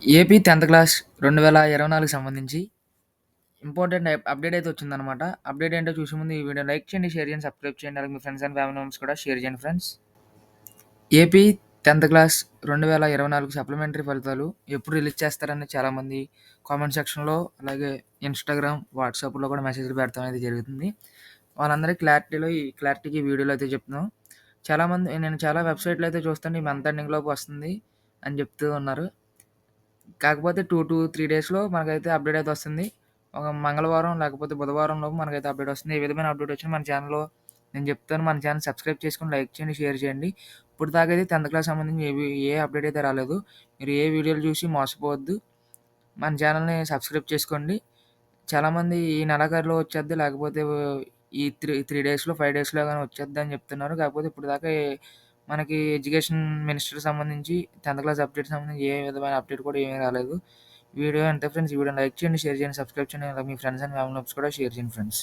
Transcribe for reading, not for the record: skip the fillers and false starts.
AP 10థ్ class 2024కి సంబంధించి important update అయితే వచ్చిందనమాట. అప్డేట్ ఏంటో చూసే ముందు ఈ వీడియో లైక్ చేయండి, షేర్ చేయండి, సబ్స్క్రైబ్ చేయండి. అలాగే మీ ఫ్రెండ్స్ అండ్ ఫ్యామిలీ మెంబర్స్ కూడా షేర్ చేయండి ఫ్రెండ్స్. ఏపీ 10థ్ క్లాస్ 2024 సప్లిమెంటరీ ఫలితాలు ఎప్పుడు రిలీజ్ చేస్తారని చాలామంది కామెంట్ సెక్షన్‌లో, అలాగే ఇన్‌స్టాగ్రామ్, వాట్సాప్‌లో కూడా మెసేజ్‌లు పెడతాం అనేది జరుగుతుంది. వాళ్ళందరికీ క్లారిటీకి ఈ వీడియోలో అయితే చెప్తున్నాం. నేను చాలా వెబ్‌సైట్‌లో అయితే చూస్తాను ఈ మంత్ ఎండింగ్‌లోపు వస్తుంది అని చెప్తూ ఉన్నారు. కాకపోతే 2-3 డేస్‌లో మనకైతే అప్డేట్ అయితే వస్తుంది. ఒక మంగళవారం లేకపోతే బుధవారం లోపు మనకైతే అప్డేట్ వస్తుంది. ఏ విధమైన అప్డేట్ వచ్చినా మన ఛానెల్‌లో నేను చెప్తాను. మన ఛానెల్ సబ్స్క్రైబ్ చేసుకొని లైక్ చేయండి, షేర్ చేయండి. ఇప్పటిదాకా అయితే 10థ్ క్లాస్ సంబంధించి ఏ అప్డేట్ అయితే రాలేదు. మీరు ఏ వీడియోలు చూసి మోసపోవద్దు. మన ఛానెల్‌ని సబ్స్క్రైబ్ చేసుకోండి. చాలామంది ఈ నెలాఖరులో వచ్చేద్ది లేకపోతే ఈ 3 డేస్‌లో, 5 డేస్‌లో గాని వచ్చేద్దని చెప్తున్నారు. కాకపోతే ఇప్పటిదాకా మనకి ఎడ్యుకేషన్ మినిస్టర్‌కి సంబంధించి 10థ్ క్లాస్ అప్డేట్‌కి సంబంధించి ఏ విధమైన అప్డేట్ కూడా ఏమీ రాలేదు. వీడియో అంతే ఫ్రెండ్స్. ఈ వీడియోని లైక్ చేయండి, షేర్ చేయండి, సబ్స్క్రైబ్ చేయండి. అలాగే మీ ఫ్రెండ్స్ అండ్ ఫ్యామిలీ మెంబర్స్ కూడా షేర్ చేయండి ఫ్రెండ్స్.